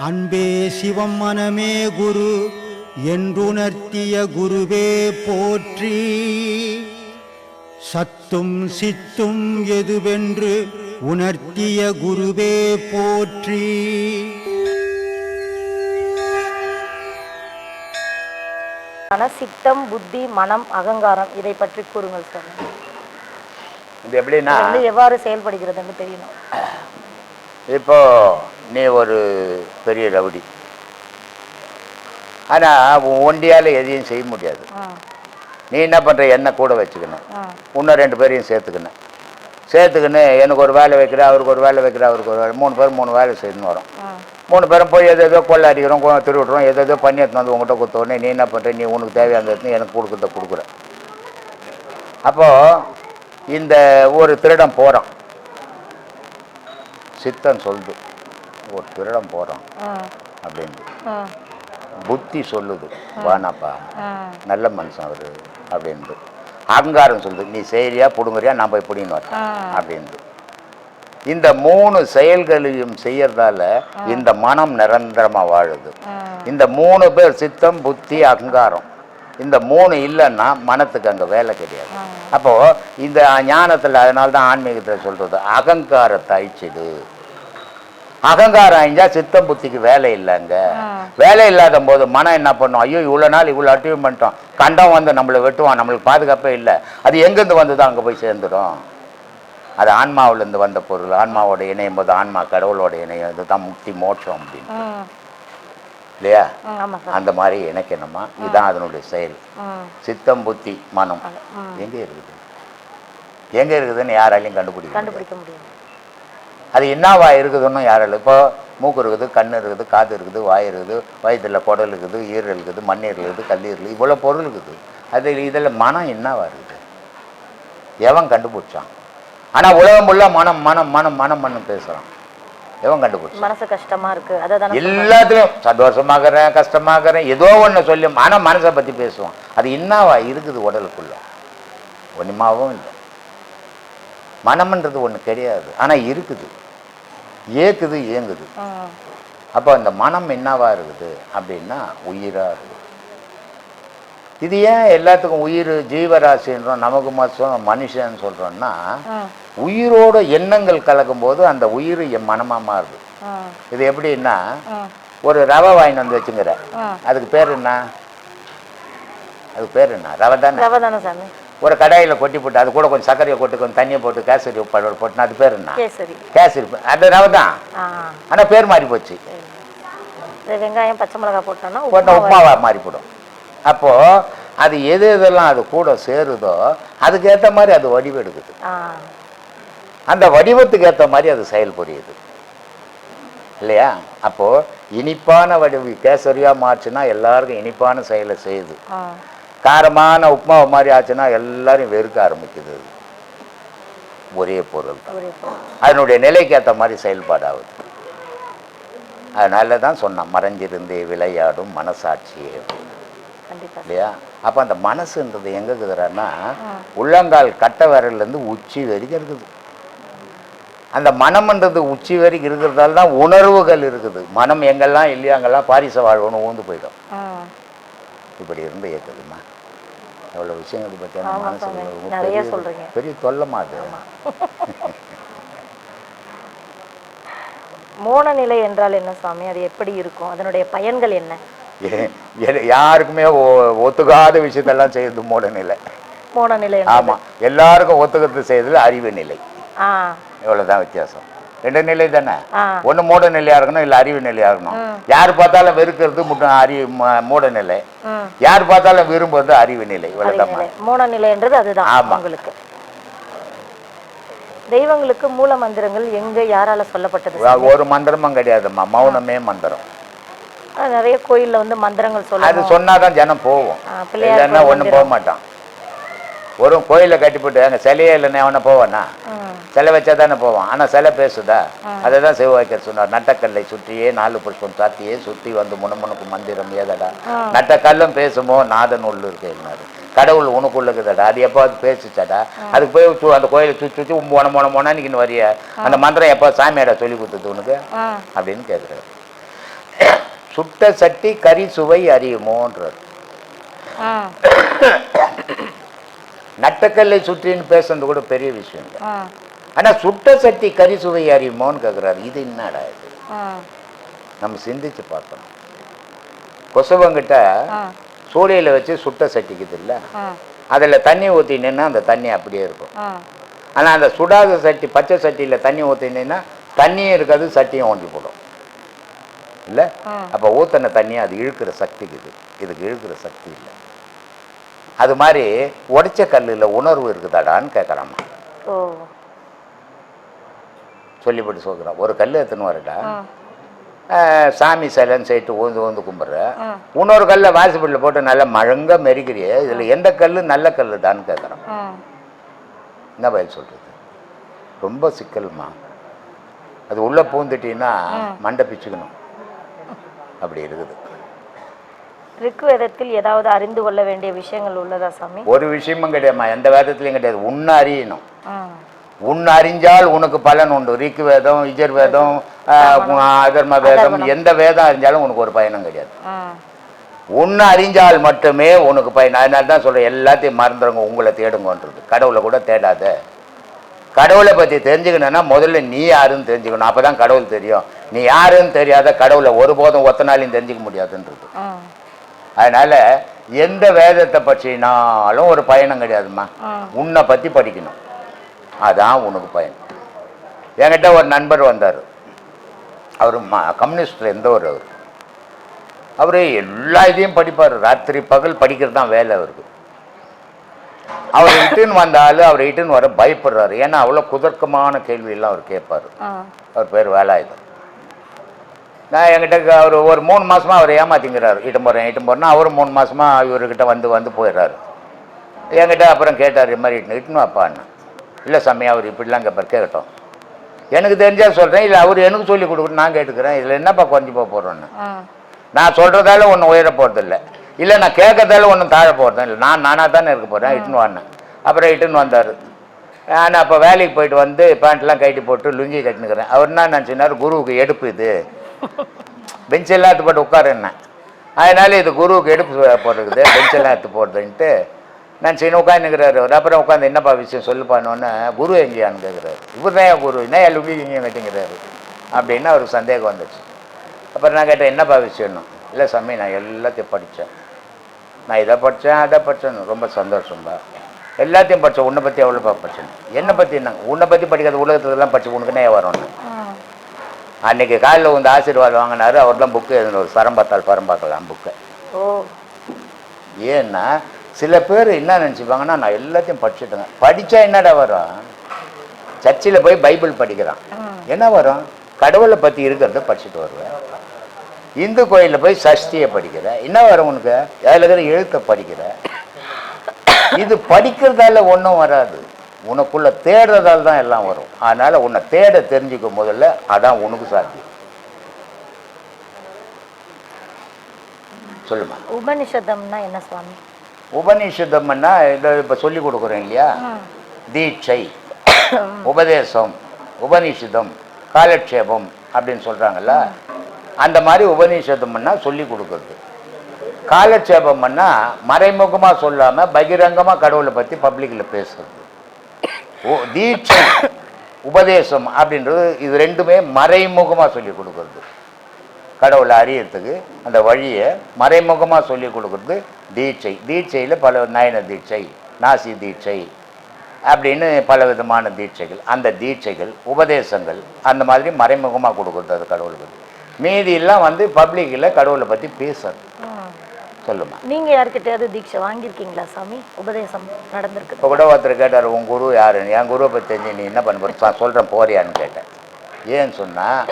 அன்பே சிவம் மனமே குரு என்றுணர்த்திய குருவே போற்றி. சத்தும் சித்தும் எதுவென்று உணர்த்திய குருவே போற்றி. சித்தம், புத்தி, மனம், அகங்காரம் இதை பற்றி கூறுங்கள் சார். இது எப்படின்னா எவ்வாறு செயல்படுகிறதுன்னு தெரியணும். இப்போ நீ ஒரு பெரிய ரவுடி, ஆனா ஒண்டியால எதையும் செய்ய முடியாது. நீ என்ன பண்ற, என்ன கூட வச்சுக்கணும், இன்னும் 2 பேரையும் சேர்த்துக்கின்னு எனக்கு ஒரு வேலை வைக்கிற, அவருக்கு ஒரு வேலை வைக்கிற, அவருக்கு ஒரு வேலை, 3 பேர் 3 வேலை செய்யணும் வரும். 3 பேரும் போய் எதோ கொள்ள அடிக்கிறோம், திருவிடுறோம், எதோ பண்ணி எடுத்துன்னு வந்து உங்கள்கிட்ட கொடுத்தோடனே நீ என்ன பண்ணுற, நீ உனக்கு தேவையானது எனக்கு கொடுக்குறத கொடுக்குற. அப்போது இந்த ஒரு திருடம் போகிறான், சித்தன் சொல்லுது ஒரு திருடம் போகிறான் அப்படின்ட்டு. புத்தி சொல்லுது வானாப்பா நல்ல மனுஷன் அவரு அப்படின்ட்டு. அகங்காரம் சொல்லுது நீ செய்யறியா பிடுங்குறியா நான் போய் பிடின்னு வரேன் அப்படின்ட்டு. இந்த 3 செயல்களையும் செய்யறதால இந்த மனம் நிரந்தரமா வாழுது. இந்த 3 பேர் சித்தம், புத்தி, அகங்காரம், இந்த 3 இல்லைன்னா மனத்துக்கு அங்கே வேலை கிடையாது. அப்போ இந்த ஞானத்தில், அதனால்தான் ஆன்மீகத்தில் சொல்றது அகங்காரத்தை அழிச்சிடு. அகங்காரம் அழிஞ்சா சித்தம் புத்திக்கு வேலை இல்லைங்க. வேலை இல்லாத போது மனம் என்ன பண்ணும், ஐயோ இவ்வளோ நாள் இவ்வளோ அட்டீவ் பண்ணிட்டோம், கண்டம் வந்து நம்மளை வெட்டுவான், நம்மளுக்கு பாதுகாப்பே இல்லை, அது எங்கேருந்து வந்துதான் அங்கே போய் சேர்ந்துடும். அது ஆன்மாவிலேருந்து வந்த பொருள். ஆன்மாவோட இணையும் போது ஆன்மா கடவுளோட இணையம், இதுதான் முக்தி மோட்சம் அப்படின்னு இல்லையா? அந்த மாதிரி இணைக்கணுமா, இதுதான் அதனுடைய செயல். சித்தம், புத்தி, மனம் எங்கே இருக்குது, எங்கே இருக்குதுன்னு யாராலையும் கண்டுபிடிக்க முடியும். அது என்னவா இருக்குதுன்னு யாராலும். இப்போ மூக்கு இருக்குது, கண் இருக்குது, காது இருக்குது, வாய் இருக்குது, வயிற்றில் குடல் இருக்குது, ஈரல் இருக்குது, மண்ணீரல் இருக்குது, கல்லீரல், இவ்வளோ பொருள் இருக்குது. அது இதில் மனம் என்னவா இருக்குது, எவன் கண்டுபிடிச்சான்? ஆனால் உலகம் உள்ள மனம் மனம் மனம் மனம் மனம் பேசுகிறான், எவன் கண்டுபிடிச்சான்? மனசு கஷ்டமா இருக்கு, எல்லாத்துலேயும் சந்தோஷமாகறேன் கஷ்டமாகறேன் ஏதோ ஒன்று சொல்லி ஆனால் மனசை பற்றி பேசுவான். அது என்னவா இருக்குது உடலுக்குள்ள? ஒன்றுமாவும் இல்லை. மனம்ன்றது ஒன்று கிடையாது, ஆனால் இருக்குது, ஏக்குது, இயங்குது. அப்போ அந்த மனம் என்னவா இருக்குது அப்படின்னா உயிராக இருக்குது. இது ஏன் எல்லாத்துக்கும் உயிர் ஜீவராசின்றோம், நமக்கு மட்டும் மனுஷன் சொல்கிறோன்னா, உயிரோட எண்ணங்கள் கலக்கும் போது அந்த உயிர் என் மனமாக மாறுது. இது எப்படின்னா, ஒரு ரவை வாங்கிட்டு வந்து வச்சுங்கிற, அதுக்கு பேர் என்ன, அதுக்கு பேர் என்ன, ரவை தானே சாமி. ஒரு கடாயில் கொட்டி போட்டு அது கூட கொஞ்சம் சர்க்கரையை போட்டு கொஞ்சம் தண்ணியை போட்டு கேசரி பவுடர் போட்டுனா அது பேர் என்ன, கேசரி. அது ரவை தான், ஆனால் பேர் மாறி போச்சு. வெங்காயம் பச்சை மிளகாய் போட்டோன்னா உப்புமாவா மாறி போடும். அப்போது அது எது எதெல்லாம் அது கூட சேருதோ அதுக்கேற்ற மாதிரி அது வடிவெடுக்குது. அந்த வடிவத்துக்கு ஏற்ற மாதிரி அது செயல்புரியுது இல்லையா? அப்போது இனிப்பான வடிவு கேசரியாக மாறுச்சுன்னா எல்லாருக்கும் இனிப்பான செயலை செய்யுது. காரமான உப்புமாவை மாதிரி ஆச்சுன்னா எல்லாரும் வெறுக்க ஆரம்பிக்குது. ஒரே பொருள் அதனுடைய நிலைக்கு ஏற்ற மாதிரி செயல்பாடு ஆகுது. அதனால தான் சொன்னான் மறைஞ்சிருந்தே விளையாடும் மனசாட்சியே இல்லையா? அப்போ அந்த மனசுன்றது எங்கே இருக்குதுன்னா உள்ளங்கால் கட்டை விரல்லேருந்து உச்சி வரைக்கும் இருக்குது. அந்த மனம்ன்றது உச்சி வரைக்கும் இருக்கிறதால தான் உணர்வுகள் இருக்குது. மனம் எங்கெல்லாம் இல்லையா அங்கெல்லாம் பாரிச வாழ்வுன்னு ஊந்து போயிடும். இப்படி இருந்து ஏற்றுதுமா எவ்வளோ விஷயங்கள் பற்றியான மனசு பெரிய தொல்லமா அது. மோன நிலை என்றால் என்ன சுவாமி, அது எப்படி இருக்கும், அதனுடைய பயன்கள் என்ன? யாருக்குமே ஒத்துக்காத விஷயத்தெல்லாம் செய்யுது மோன நிலை. மோன நிலை ஆமா, எல்லாருக்கும் ஒத்துக்கிறது செய்யறது அறிவு நிலை. இவ்வளவுதான் வித்தியாசம். 2 நிலை தானே, ஒன்று மூட நிலையா இருக்கணும், இல்லை அறிவு நிலையா இருக்கணும். யார் பார்த்தாலும் வெறுக்கிறது மூட நிலை, யார் பார்த்தாலும் விரும்புவது அறிவு நிலை. மூட நிலைன்றது அதுதான். உங்களுக்கு தெய்வங்களுக்கு மூல மந்திரங்கள் எங்க யாரால சொல்லப்பட்டது? ஒரு மந்திரமும் கிடையாதும்மா, மௌனமே மந்திரம். நிறைய கோயில்ல வந்து மந்திரங்கள் சொல்ல, அது சொன்னாதான் ஜனம் போவோம், இல்லைன்னா ஒன்றும் போக மாட்டான். ஒரு கோயிலை கட்டிவிட்டு அங்கே சிலையே இல்லைன்னா அவனை போவானா? சிலை வச்சா தானே போவான். ஆனால் சிலை பேசுதா? அதை தான் சிவவாக்கியர் சொன்னார், நட்டக்கல்லை சுற்றியே 4 புஷ்பம் சாத்தியே சுற்றி வந்து முனமுனுக்கு மந்திரம் ஏதடா. நட்டக்கல்லும் பேசுமோ நாதன் உள்ள இருக்கேன்னாரு. கடவுள் உனக்குள்ள இருக்குதடா, அது எப்போ அது பேசுச்சாடா? அதுக்கு போய் அந்த கோயிலை சுற்றி சுற்றி மோன நிற்கின்னு வரிய அந்த மந்திரம் எப்போ சாமியாடா சொல்லி கொடுத்தது உனக்கு அப்படின்னு கேட்குறாரு. சுட்ட சட்டி கறி சுவை அறியுமோன்றார். நட்டக்கல்லை சுற்றின்னு பேசுறது கூட பெரிய விஷயம் இல்லை. ஆனால் சுட்ட சட்டி கறி சுவை அறியுமோன்னு கேட்குறாரு. இது என்னடா இது? நம்ம சிந்திச்சு பார்க்கணும். கொசவங்கிட்ட சூளையில் வச்சு சுட்ட சட்டிக்குது இல்லை, அதில் தண்ணி ஊற்றினேன்னா அந்த தண்ணி அப்படியே இருக்கும். ஆனால் அந்த சுடாத சட்டி பச்சை சட்டியில் தண்ணி ஊற்றினேன்னா தண்ணியும் இருக்காது, சட்டியும் ஓண்டி போடும் இல்லை. அப்போ ஊற்றின தண்ணியை அது இழுக்கிற சக்திக்குது, இதுக்கு இழுக்கிற சக்தி இல்லை. அது மாதிரி உடைச்ச கல்லில் உணர்வு இருக்குதாடான்னு கேட்குறாம்மா. சொல்லிப்பட்டு சொல்கிறான். ஒரு கல் எடுத்துன்னு வரடா, சாமி சிலைன்னு சொல்லிட்டு ஊந்து ஊந்து கும்பிட்ற, இன்னொரு கல்லை வாசிப்படியில் போட்டு நல்லா மழங்க மெரிக்கிறிய, இதில் எந்த கல் நல்ல கல் தான்னு கேட்குறான். என்ன பதில் சொல்கிறது? ரொம்ப சிக்கல்மா. அது உள்ளே பூந்துட்டீங்கன்னா மண்டை பிச்சுக்கணும், அப்படி இருக்குது. ரிக்வேதத்தில் ஏதாவது அறிந்து கொள்ள வேண்டிய விஷயங்கள் உள்ளதா சாமி? ஒரு விஷயமும் கிடையாதுமா, எந்த வேதத்துலையும் கிடையாது. உன்னை அறியணும். உன்னை அறிஞ்சால் உனக்கு பலன் உண்டு. ரிக்கு வேதம், இஜர் வேதம், அதர்ம வேதம், எந்த வேதம் அறிஞ்சாலும் உனக்கு ஒரு பயனும் கிடையாது. உன்னை அறிஞ்சால் மட்டுமே உனக்கு பயன். அதனால தான் சொல்கிறேன், எல்லாத்தையும் மறந்துடுங்க, உங்களை தேடுங்கன்றது. கடவுளை கூட தேடாத. கடவுளை பற்றி தெரிஞ்சுக்கணுன்னா முதல்ல நீ யாருன்னு தெரிஞ்சுக்கணும், அப்போ தான் கடவுள் தெரியும். நீ யாருன்னு தெரியாத கடவுளை ஒருபோதும் ஒத்த நாளையும் தெரிஞ்சிக்க முடியாதுன்றது. அதனால் எந்த வேதத்தை பற்றினாலும் ஒரு பயணம் கிடையாதுமா. உன்னை பற்றி படிக்கணும், அதான் உனக்கு பயன். என்கிட்ட ஒரு நண்பர் வந்தார். அவர் கம்யூனிஸ்டில் இருந்தவர். அவர் எல்லா இதையும் படிப்பார், ராத்திரி பகல் படிக்கிறது தான் வேலை அவருக்கு. அவர் இட்டுன்னு வந்தாலும் அவர் இட்டுன்னு வர பயப்படுறாரு. ஏன்னா அவ்வளோ குதர்க்கமான கேள்வியெல்லாம் அவர் கேட்பார். அவர் பேர் வேலாயுதம். நான் என்கிட்ட அவர் ஒரு 3 மாதமாக அவர் ஏமாத்திங்கிறார். இட்டு போகிறேன்னா அவரும் 3 மாதமாக இவர்கிட்ட வந்து போயிடுறாரு. என்கிட்ட அப்புறம் கேட்டார், இது மாதிரி இட்டுன்னு வாப்பான்னு. இல்லை சாமி, அவர் இப்படிலாம் கேட்கட்டும், எனக்கு தெரிஞ்சால் சொல்கிறேன், இல்லை அவர் எனக்கு சொல்லி கொடுக்குறேன், நான் கேட்டுக்கிறேன், இதில் என்னப்பா குறைஞ்சி போகிறோன்னு. நான் சொல்கிறதால ஒன்றும் உயர போகிறதில்ல, இல்லை நான் கேட்கறதால ஒன்றும் தாழ போகிறதும் இல்லை, நானாக தானே இருக்க போகிறேன், இட்டுன்னு வானேன். அப்புறம் இட்டுன்னு வந்தார். நான் அப்போ வேலைக்கு போயிட்டு வந்து பேண்ட்லாம் கைட்டு போட்டு லுங்கி கட்டினுக்கிறேன். அவர் என்ன நினச்சினார், குருவுக்கு எடுப்பு இது, பெஞ்செல்லாம் எடுத்து போட்டு உட்காருன்னு. அதனால இது குருவுக்கு எடுப்பு போட்டுருக்குது, பெஞ்செல்லாம் எடுத்து போடுறதுன்ட்டு நான் சின்ன உட்காந்துக்கிறாரு. அவர் அப்புறம் உட்காந்து என்னப்பா விஷயம் சொல்லுப்பானோன்னு, குரு எங்கேயான்னு கேட்குறாரு. இவர் தான் குரு, என்ன லுங்கி இங்கேயும் கட்டிங்கிறாரு அப்படின்னு அவருக்கு சந்தேகம் வந்துச்சு. அப்புறம் நான் கேட்டேன், என்னப்பா விஷயம்னு. இல்லை சாமி, நான் எல்லாத்தையும் படித்தேன், நான் இதை படித்தேன் அதை படித்தேன்னு. ரொம்ப சந்தோஷம்பா, எல்லாத்தையும் படித்தேன், உன்னை பற்றி எவ்வளோப்பா படித்தேன். என்னை பற்றி என்ன, உன்னை பற்றி படிக்காத உலகத்துலாம் படித்து உனக்குன்னே வரணும்னு. அன்றைக்கி காலையில் வந்து ஆசீர்வாதம் வாங்கினார். அவர்லாம் புக்கு எழுதின, ஒரு சரம்பத்தால் பரம்பாக்கலாம் புக்கை. ஏன்னா சில பேர் என்ன நினச்சிப்பாங்கன்னா, நான் எல்லாத்தையும் படிச்சுட்டேங்க. படித்தா என்னடா வரும்? சர்ச்சில் போய் பைபிள் படிக்கிறான், என்ன வரும்? கடவுளை பற்றி இருக்கிறத படிச்சுட்டு வருவேன். இந்து கோயிலில் போய் சஷ்டியை படிக்கிற, என்ன வரும் உனக்கு? அதில் இருக்கிற எழுத்தை படிக்கிற. இது படிக்கிறதால ஒன்றும் வராது, உனக்குள்ள தேடுறதால தான் எல்லாம் வரும். அதனால் உன்னை தேட தெரிஞ்சுக்கும் முதல்ல, அதான் உனக்கு சாத்தியம். சொல்லுமா. உபனிஷதம்னா என்ன சுவாமி? உபநிஷதம்னா இதை இப்போ சொல்லி கொடுக்குறேன் இல்லையா, தீட்சை, உபதேசம், உபநிஷதம், காலட்சேபம் அப்படின்னு சொல்கிறாங்கல்ல, அந்த மாதிரி உபநிஷதம்னா சொல்லி கொடுக்குறது. காலட்சேபம்னா மறைமுகமாக சொல்லாமல் பகிரங்கமாக கடவுளை பற்றி பப்ளிக்கில் பேசுறது. தீட்சை, உபதேசம் அப்படின்றது இது ரெண்டுமே மறைமுகமாக சொல்லி கொடுக்குறது. கடவுளை அறியறதுக்கு அந்த வழியை மறைமுகமாக சொல்லி கொடுக்குறது தீட்சை. தீட்சையில் பல நயன தீட்சை, நாசி தீட்சை அப்படின்னு பல விதமான தீட்சைகள். அந்த தீட்சைகள், உபதேசங்கள் அந்த மாதிரி மறைமுகமாக கொடுக்குறது அது கடவுளை பற்றி. மீதியெல்லாம் வந்து பப்ளிக்கில் கடவுளை பற்றி பேசுறது. சொல்லுமா. நீங்கள் யாருக்கிட்டையாவது தீட்சை வாங்கியிருக்கீங்களா சாமி? உபதேசம் நடந்திருக்கு. இப்போ கூட ஒருத்தர் கேட்டார், உன் குரு யாருன்னு. என் குருவை பற்றி தெரிஞ்சு நீ என்ன பண்ண போற? சொல்கிறேன் போறியான்னு கேட்டேன். ஏன்னு சொன்னால்,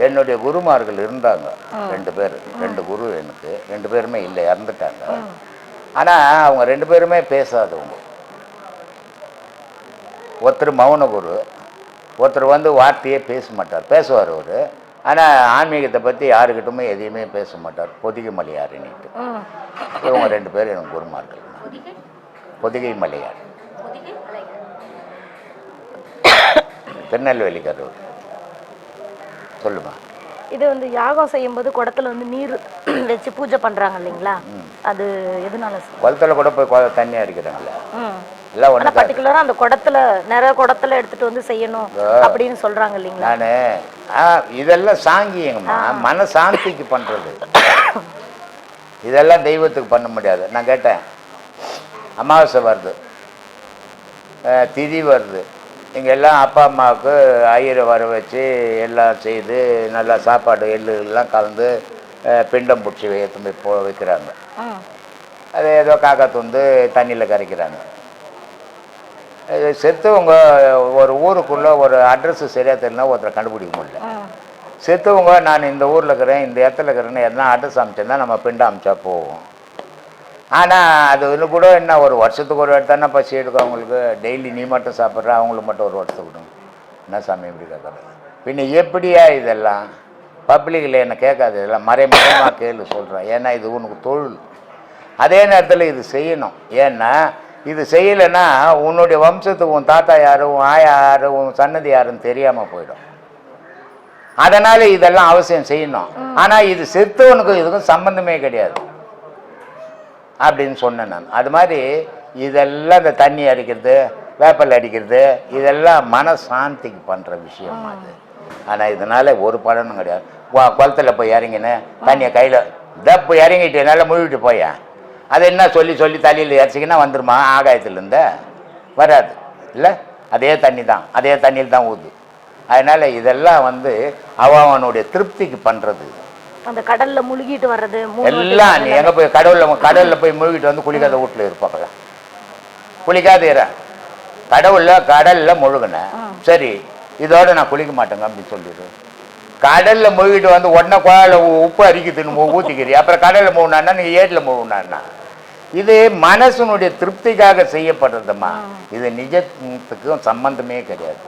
என்னுடைய குருமார்கள் இருந்தாங்க 2 பேர், 2 குரு எனக்கு. 2 பேருமே இல்லை, இறந்துட்டாங்க. ஆனால் அவங்க 2 பேருமே பேசாதவங்க. ஒருத்தர் மௌன குரு, ஒருத்தர் வந்து வார்த்தையே பேச மாட்டார், பேசுவார் அவர். ஆனால் ஆன்மீகத்தை பற்றி யாருக்கிட்டுமே எதையுமே பேச மாட்டார். பொதிகை மலையாருன்னுட்டு இவங்க 2 பேர் எனக்கு குருமார்கள். பொதிகை மலையார், திருநெல்வேலிக்காரர். சொல்லுமா. இது வந்து யாகம் செய்யும்போது குடத்துல வந்து நீர் வச்சு பூஜை பண்றாங்க இல்லைங்களா, அது எதனால சாமி? குளத்துல கூட போய் தண்ணி அடிக்கிறாங்கல்ல, எல்லாம் ஆனா பர்டிகுலரா அந்த குடத்துல நிறைய குடத்துல எடுத்துட்டு வந்து செய்யணும் அப்படின்னு சொல்றாங்க இல்லைங்களா. இதெல்லாம் சாங்கியங்கம்மா, மன சாந்திக்கு பண்றது. இதெல்லாம் தெய்வத்துக்கு பண்ண முடியாது. நான் கேட்டேன், அமாவாசை வருது, திதி வருது, இங்கே எல்லாம் அப்பா அம்மாவுக்கு ஐயரை வர வச்சு எல்லாம் செய்து நல்லா சாப்பாடு எள்ளு எல்லாம் கலந்து பிண்டம் பிடிச்சி எடுத்து போய் வைக்கிறாங்க. அது ஏதோ காக்கா தூந்து தண்ணியில் கரைக்கிறாங்க. செத்தவங்க ஒரு ஊருக்குள்ளே ஒரு அட்ரஸ் சரியாக தெரியலனா ஒருத்தரை கண்டுபிடிக்க முடியல. செத்தவங்க நான் இந்த ஊரில் இருக்கிறேன், இந்த இடத்துல இருக்கிறேன்னு எதனா அட்ரஸ் அமைச்சேன்னா நம்ம பிண்டம் அமைச்சா போவோம். ஆனால் அது இன்னும் கூட என்ன ஒரு வருஷத்துக்கு ஒரு இடத்தானே பசி எடுக்கும் அவங்களுக்கு. டெய்லி நீ மட்டும் சாப்பிட்ற, அவங்களுக்கு மட்டும் ஒரு வருஷத்துக்கு கொடுங்க. என்ன சாமி இப்படி கேட்குறது? பின்ன எப்படியா இதெல்லாம் பப்ளிக்கில் என்ன கேட்காது, இதெல்லாம் மறைமுகமாக கேள்வி சொல்கிறேன். ஏன்னா இது உனக்கு தொழில். அதே நேரத்தில் இது செய்யணும். ஏன்னா இது செய்யலைன்னா உன்னுடைய வம்சத்துக்கு உன் தாத்தா யார், உன் ஆயா யார், உன் சன்னதி யாருன்னு தெரியாமல் போயிடும். அதனால் இதெல்லாம் அவசியம் செய்யணும். ஆனால் இது செத்தவனுக்கும் இதுக்கும் சம்பந்தமே கிடையாது அப்படின்னு சொன்னேன் நான். அது மாதிரி இதெல்லாம் இந்த தண்ணி அடிக்கிறது, வேப்பல் அடிக்கிறது, இதெல்லாம் மனசாந்திக்கு பண்ணுற விஷயம் அது. ஆனால் இதனால் ஒரு பலனும் கிடையாது. குளத்தில் போய் இறங்கினேன், தண்ணியை கையில் தப்பு இறங்கிட்டு நல்லா முழுவிட்டு போயேன். அது என்ன சொல்லி சொல்லி தலையில் இறச்சிக்கினா வந்துருமா ஆகாயத்துலேருந்து? வராது இல்லை, அதே தண்ணி தான், அதே தண்ணியில் தான் ஊது. அதனால் இதெல்லாம் வந்து அவனுடைய திருப்திக்கு பண்ணுறது. அந்த கடல்ல முழுகிட்டு வர்றது எல்லாம் நீ எங்கே போய் கடலில் போய் முழுகிட்டு வந்து குளிக்காத வீட்டில் இருப்பாங்களா? குளிக்காத கடலில் முழுகினேன், சரி இதோட நான் குளிக்க மாட்டேங்க அப்படின்னு சொல்லிடு. கடலில் முழுகிட்டு வந்து உடனே குழாயில் உப்பு அரிக்குதுன்னு ஊற்றிக்கிறீ, அப்புறம் கடலில் முழுகினா நீங்கள் ஏட்டில் முழுகினா. இது மனசனுடைய திருப்திக்காக செய்யப்படுறதுமா, இது நிஜத்துக்கும் சம்பந்தமே கிடையாது.